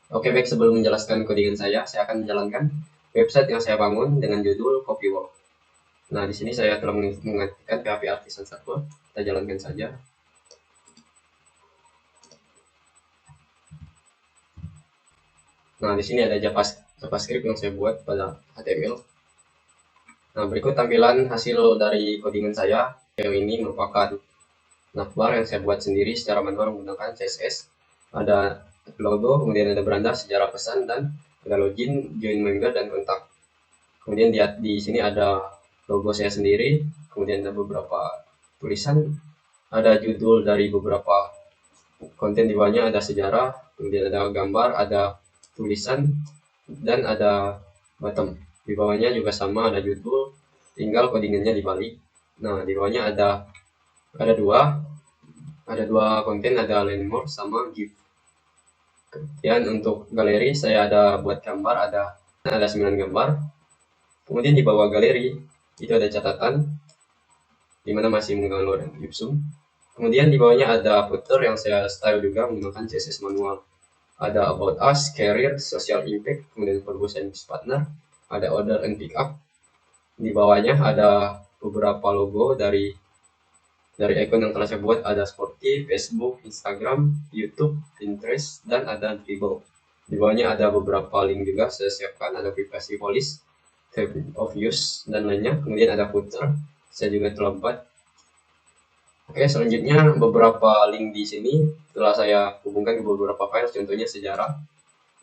Oke, baik, sebelum menjelaskan codingan saya akan menjalankan website yang saya bangun dengan judul Copywork. Nah, di sini saya telah mengaktifkan PHP Artisan Server. Kita jalankan saja. Nah, di sini ada JavaScript yang saya buat pada HTML. Nah, berikut tampilan hasil dari codingan saya. Yang ini merupakan navbar yang saya buat sendiri secara manual menggunakan CSS. Ada logo, kemudian ada beranda, sejarah pesan, dan ada login, join member, dan kontak. Kemudian di sini ada logo saya sendiri, kemudian ada beberapa tulisan, ada judul dari beberapa konten di bawahnya, ada sejarah, kemudian ada gambar, ada tulisan, dan ada bottom. Di bawahnya juga sama, ada judul, tinggal codingannya dibalik. Nah, di bawahnya ada dua konten, ada landmark sama GIF. Kemudian untuk galeri saya ada buat gambar, ada 9 gambar. Kemudian di bawah galeri itu ada catatan di mana masih menggunakan Ipsum. Kemudian di bawahnya ada footer yang saya style juga menggunakan CSS manual. Ada about us, career, social impact, kemudian purpose and partner, ada order and pick up. Di bawahnya ada beberapa logo dari icon yang telah saya buat, ada Sporty, Facebook, Instagram, YouTube, Pinterest, dan ada Dribble. Di bawahnya ada beberapa link juga saya siapkan, ada privasi policy, term of use, dan lainnya. Kemudian ada footer, saya juga telah buat. Oke, selanjutnya beberapa link di sini telah saya hubungkan ke beberapa file, contohnya sejarah.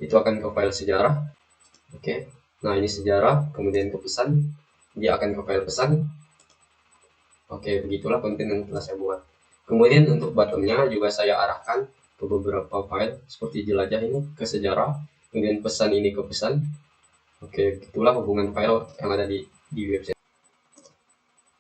Itu akan ke file sejarah. Oke, nah ini sejarah, kemudian ke pesan, dia akan ke file pesan. Oke, begitulah konten yang telah saya buat. Kemudian untuk bottomnya juga saya arahkan ke beberapa file seperti jelajah ini ke sejarah, kemudian pesan ini ke pesan. Oke, itulah hubungan file yang ada di website.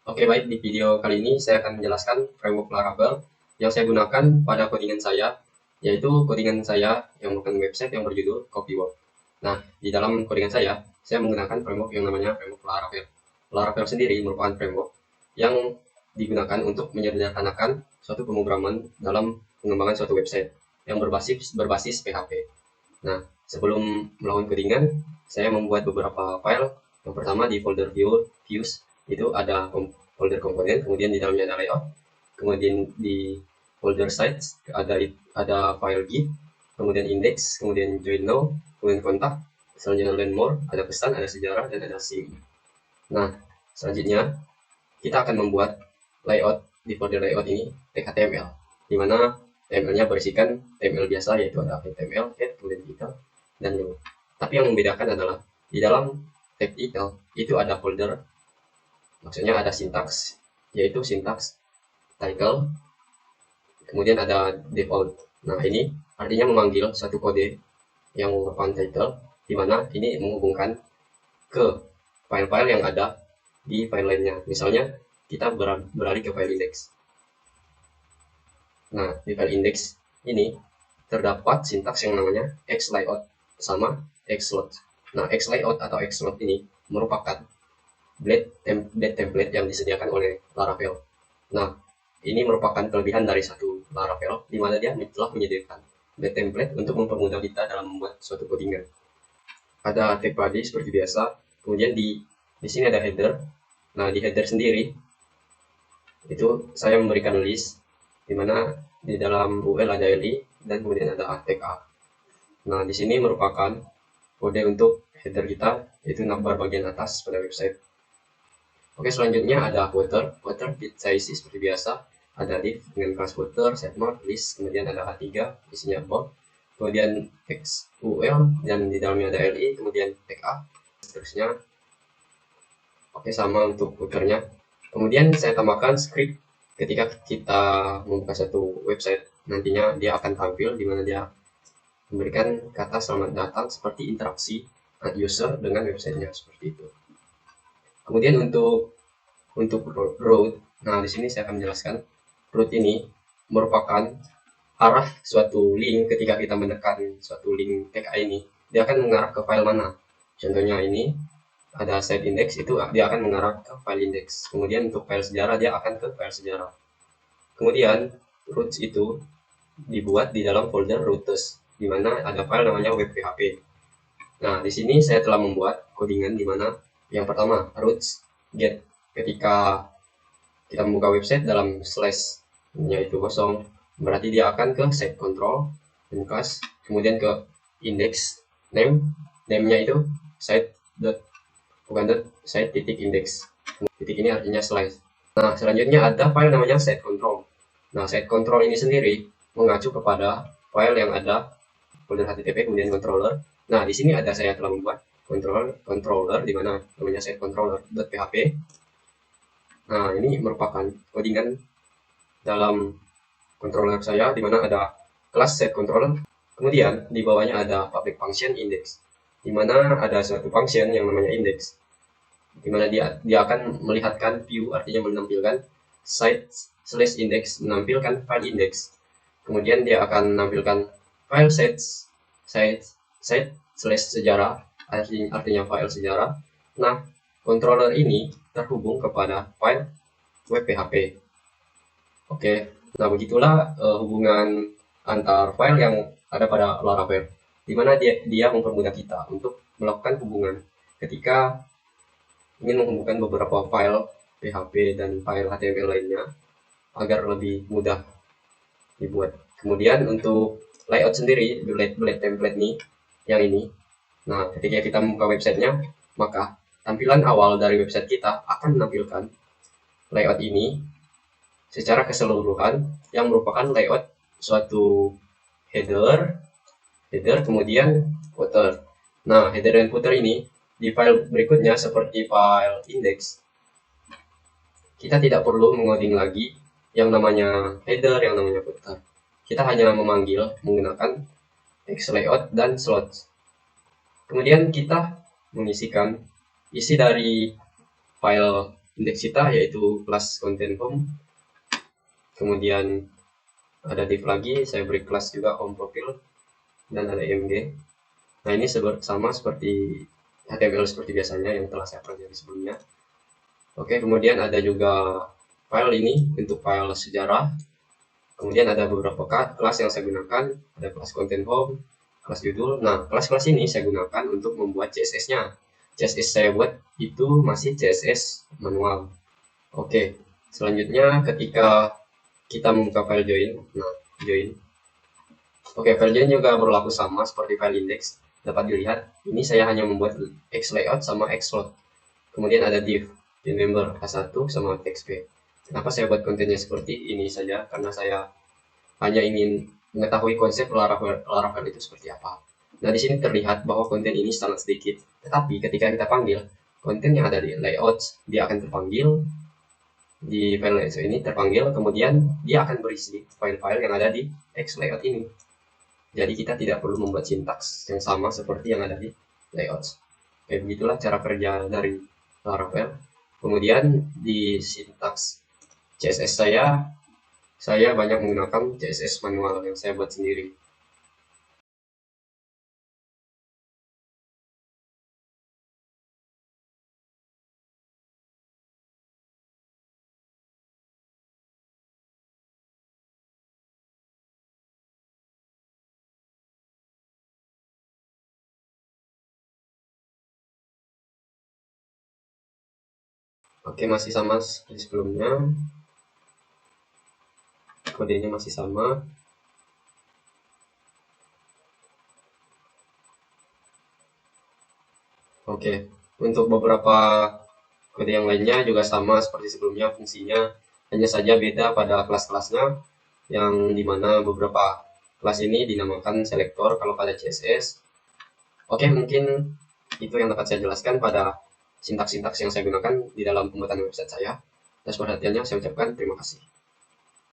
Oke, baik, di video kali ini saya akan menjelaskan framework Laravel yang saya gunakan pada codingan saya, yaitu codingan saya yang merupakan website yang berjudul Copywork. Nah, di dalam codingan saya menggunakan framework yang namanya framework Laravel. Laravel sendiri merupakan framework yang digunakan untuk menyederhanakan suatu pemrograman dalam pengembangan suatu website yang berbasis PHP. Nah, sebelum melakukan codingan, saya membuat beberapa file. Yang pertama di folder views itu ada folder komponen, kemudian di dalamnya ada layout, kemudian di folder sites ada file git, kemudian index, kemudian join now, kemudian kontak, selanjutnya learn more, ada pesan, ada sejarah, dan ada sim. Nah, selanjutnya kita akan membuat layout. Di folder layout ini tag HTML, di mana HTML-nya berisikan HTML biasa, yaitu ada HTML, head, kemudian title, dan new. Tapi yang membedakan adalah di dalam tag title itu ada folder, maksudnya ada sintaks, yaitu sintaks title, kemudian ada default. Nah, ini artinya memanggil satu kode yang merupakan title, di mana ini menghubungkan ke file-file yang ada di file lainnya. Misalnya kita beralih ke file index. Nah, di file index ini terdapat sintaks yang namanya xlayout sama xload. Nah, xlayout atau xload ini merupakan blade template yang disediakan oleh Laravel. Nah, ini merupakan kelebihan dari satu Laravel, di mana dia telah menyediakan blade template untuk mempermudah kita dalam membuat suatu codingan. Ada tag body seperti biasa, kemudian di sini ada header. Nah, di header sendiri itu saya memberikan list, di mana di dalam UL ada LI dan kemudian ada tag A. Nah, di sini merupakan kode untuk header kita, yaitu navbar bagian atas pada website. Oke, selanjutnya ada footer bit size seperti biasa, ada div dengan class footer, setmark, list, kemudian ada H3, isinya about, kemudian XUL, dan di dalamnya ada LI, kemudian tag A, seterusnya. Oke, sama untuk footernya. Kemudian saya tambahkan script ketika kita membuka satu website, nantinya dia akan tampil di mana dia memberikan kata selamat datang seperti interaksi user dengan websitenya, seperti itu. Kemudian untuk route, nah di sini saya akan menjelaskan route ini merupakan arah suatu link. Ketika kita menekan suatu link tag ini, dia akan mengarah ke file mana. Contohnya ini ada site index, itu dia akan mengarah ke file index. Kemudian untuk file sejarah dia akan ke file sejarah. Kemudian routes itu dibuat di dalam folder routes, di mana ada file namanya web PHP. Nah, di sini saya telah membuat codingan di mana yang pertama roots get, ketika kita membuka website dalam slash yaitu kosong, berarti dia akan ke site control dan class, kemudian ke index name-nya itu site dot, bukan dot, site titik index. Titik ini artinya slash. Nah, selanjutnya ada file namanya site control. Nah, site control ini sendiri mengacu kepada file yang ada folder HTTP kemudian controller. Nah, di sini saya telah membuat controller di mana namanya site controller.php. Nah, ini merupakan codingan dalam controller saya di mana ada kelas set controller. Kemudian di bawahnya ada public function index, di mana ada suatu function yang namanya index, di mana dia akan melihatkan view, artinya menampilkan site slash index, menampilkan file index. Kemudian dia akan menampilkan file site slash sejarah, artinya file sejarah. Nah, controller ini terhubung kepada file web PHP. Oke, nah begitulah hubungan antar file yang ada pada Laravel, di mana dia mempermudah kita untuk melakukan hubungan ketika ingin menghubungkan beberapa file PHP dan file HTML lainnya agar lebih mudah dibuat. Kemudian untuk layout sendiri, bullet template nih, yang ini. Nah, ketika kita membuka websitenya, maka tampilan awal dari website kita akan menampilkan layout ini secara keseluruhan, yang merupakan layout suatu header, kemudian footer. Nah, header dan footer ini di file berikutnya seperti file index, kita tidak perlu mengoding lagi yang namanya header, yang namanya footer. Kita hanya memanggil menggunakan xlayout dan slots. Kemudian kita mengisikan isi dari file index kita, yaitu class content home. Kemudian ada div lagi, saya beri kelas juga home profile, dan ada img. Nah, ini sama seperti HTML seperti biasanya yang telah saya pelajari sebelumnya. Oke, kemudian ada juga file ini untuk file sejarah. Kemudian ada beberapa kelas yang saya gunakan, ada kelas content home, kelas judul. Nah, kelas-kelas ini saya gunakan untuk membuat CSS-nya. CSS saya buat itu masih CSS manual. Oke, selanjutnya ketika kita membuka file join. Nah, join. Oke, file join juga berlaku sama seperti file index. Dapat dilihat, ini saya hanya membuat xlayout sama xslot. Kemudian ada div, member h1 sama xp. Kenapa saya buat kontennya seperti ini saja? Karena saya hanya ingin mengetahui konsep Laravel itu seperti apa. Nah, di sini terlihat bahwa konten ini sangat sedikit. Tetapi ketika kita panggil, konten yang ada di layouts, dia akan terpanggil. Di file layout ini terpanggil, kemudian dia akan berisi file-file yang ada di xlayout ini. Jadi kita tidak perlu membuat sintaks yang sama seperti yang ada di layouts. Oke, begitulah cara kerja dari Laravel. Kemudian di sintaks CSS saya banyak menggunakan CSS manual yang saya buat sendiri. Oke, masih sama seperti sebelumnya. Kodenya masih sama. Oke, untuk beberapa kode yang lainnya juga sama seperti sebelumnya, fungsinya hanya saja beda pada kelas-kelasnya, yang dimana beberapa kelas ini dinamakan selektor kalau pada CSS. Oke, mungkin itu yang dapat saya jelaskan pada sintaks-sintaks yang saya gunakan di dalam pembuatan website saya. Atas perhatiannya saya ucapkan terima kasih.